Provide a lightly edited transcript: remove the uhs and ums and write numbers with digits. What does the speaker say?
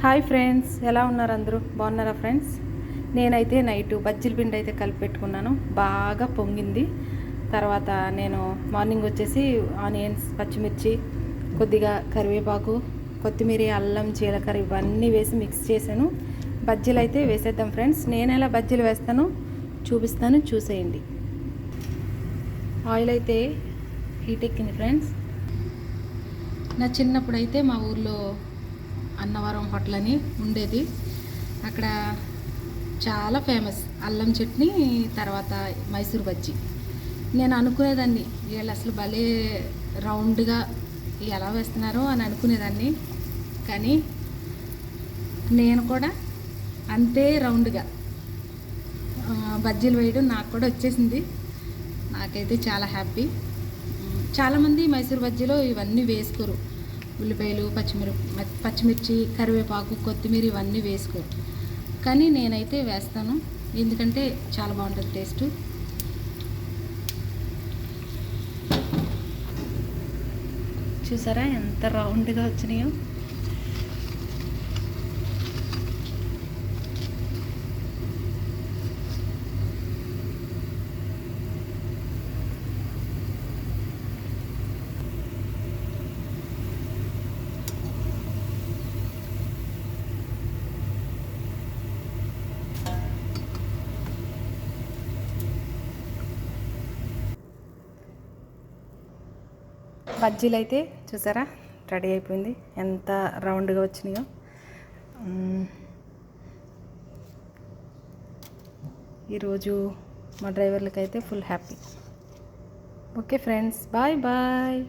Hi friends, ఎలా ఉన్నారు? అందరూ బాగున్నారా ఫ్రెండ్స్? నేనైతే నైట్ బజ్జీల పిండి అయితే కలిపి పెట్టుకున్నాను. బాగా పొంగింది. తర్వాత నేను మార్నింగ్ వచ్చేసి ఆనియన్స్, పచ్చిమిర్చి, కొద్దిగా కరివేపాకు, కొత్తిమీర, అల్లం, జీలకర్ర ఇవన్నీ వేసి మిక్స్ చేశాను. బజ్జీలు అయితే వేసేద్దాం ఫ్రెండ్స్. నేను ఎలా బజ్జీలు వేస్తాను చూపిస్తాను, చూసేయండి. ఆయిల్ అయితే హీట్ ఎక్కింది ఫ్రెండ్స్. నా చిన్నప్పుడు అయితే మా ఊర్లో అన్నవరం హోటల్ అని ఉండేది. అక్కడ చాలా ఫేమస్ అల్లం చట్నీ, తర్వాత మైసూర్ బజ్జీ. నేను అనుకునేదాన్ని వీళ్ళు అసలు భలే రౌండ్గా ఎలా వేస్తున్నారో అని అనుకునేదాన్ని. కానీ నేను కూడా అంతే రౌండ్గా బజ్జీలు వేయడం నాకు కూడా వచ్చేసింది. నాకైతే చాలా హ్యాపీ. చాలామంది మైసూర్ బజ్జీలో ఇవన్నీ వేసుకోరు. ఉల్లిపాయలు, పచ్చిమిర్చి, కరివేపాకు, కొత్తిమీర ఇవన్నీ వేసుకోరు. కానీ నేనైతే వేస్తాను, ఎందుకంటే చాలా బాగుంటుంది టేస్ట్. చూసారా ఎంత రౌండ్గా వచ్చినాయో? బజ్జీలు అయితే చూసారా రెడీ అయిపోయింది. ఎంత రౌండ్గా వచ్చినాయో. ఈరోజు మా డ్రైవర్లకి అయితే full happy. Okay friends, bye bye.